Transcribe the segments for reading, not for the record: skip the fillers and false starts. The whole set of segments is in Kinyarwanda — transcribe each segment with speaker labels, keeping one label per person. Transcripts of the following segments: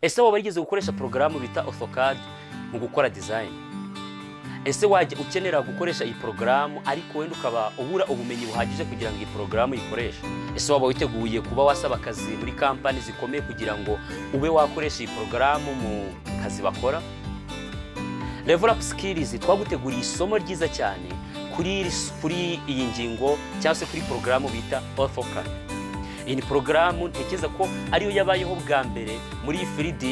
Speaker 1: ese waba wigeze gukoresha porogaramu bita AutoCAD mu gukora design? Ese wajya ukenera gukoresha iyi porogaramu ariko wenda ukaba ubura ubumenyi buhagije kugira ngo iyi porogaramu uyikoreshe? Ese waba witeguye kuba wasaba akazi muri kampani zikomeye kugira ngo ube wakoresha iyi porogaramu mu kazi bakora? Level up skills twaguteguriye isomo ryiza cyane kuri iyi ngingo cyangwa se kuri porogaramu bita AutoCAD. Iyi ni porogaramu ntekereza ko ariyo yabayeho bwa mbere muri iyi 3D,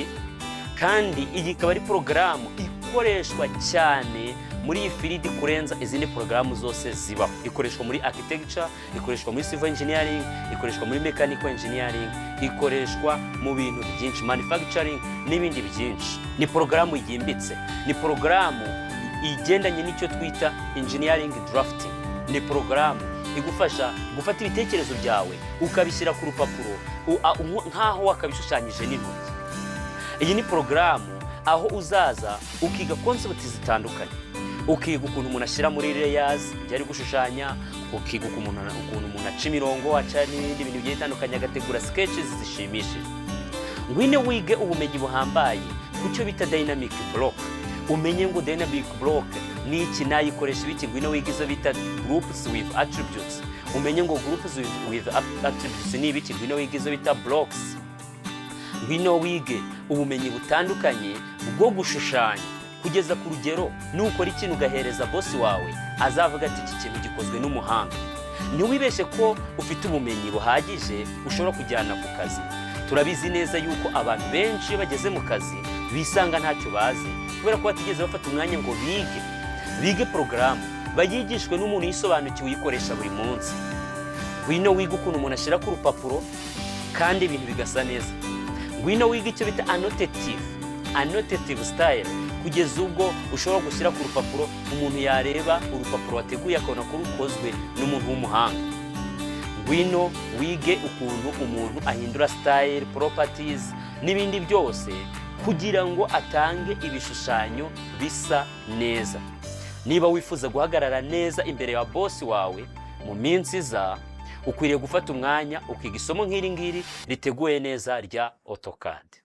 Speaker 1: kandi iyi ikaba ari porogaramu ikoreshwa cyane muri iyi 3D kurenza izindi porogaramu zose zibaho. Ikoreshwa muri architecture, ikoreshwa muri civil engineering, ikoreshwa muri mechanical engineering, ikoreshwa mu bintu byinshi, manufacturing n'ibindi byinshi. Ni porogaramu yimbitse, ni porogaramu igendanye n'icyo twita engineering drafting. Ni porogaramu igufasha gufata ibitekerezo byawe ukabishyira ku rupapuro nkaho wakabishushanyije n'intoki. Iyi ni porogaramu aho uzaza ukiga concepts zitandukanye, ukiga ukuntu umuntu ashyira muri layers ibyo ari gushushanya, ukiga ukuntu umuntu aca imirongo, aca n'ibindi bintu bigiye bitandukanye, agategura sketches zishimishije. Ngwino wige ubumenyi buhambaye ku cyo bita dynamic block. Umenye ngo dynamic block ni iki, nayikoresha ibiki. Ngwino wige izo bita groups with attributes. Umenye ngo groups with attributes ni ibiki. Ngwino wige izo bita blocks. Ngwino wige ubumenyi butandukanye bwo gushushanya kugeza ku rugero nukora ikintu ugahereza boss wawe azavuga ati iki kintu gikozwe n'umuhanga. Ntiwibeshe ko ufite ubumenyi buhagije ushobora kujyana ku kazi. Turabizi neza yuko abantu benshi bageze mu kazi bisanga ntacyo bazi kubera ko batigeze bafata umwanya ngo bige porogaramu, bayigishwe n'umuntu yisobanukiwe uyikoresha buri munsi. Ngwino wiga ukuntu umuntu ashyira ku rupapuro kandi ibintu bigasa neza. Ngwino wiga icyo bita annotative style, kugeza ubwo ushobora gushyira ku rupapuro umuntu yareba urupapuro wateguye akabona ko rukozwe n'umuntu w'umuhanga. Ngwino wige ukuntu umuntu ahindura style, properties n'ibindi byose kugira ngo atange ibishushanyo bisa neza. Niba wifuza guhagarara neza imbere ya boss wawe mu minsi iza, ukwiriye gufata umwanya ukiga isomo nk'iri ngiri riteguye neza rya AutoCAD.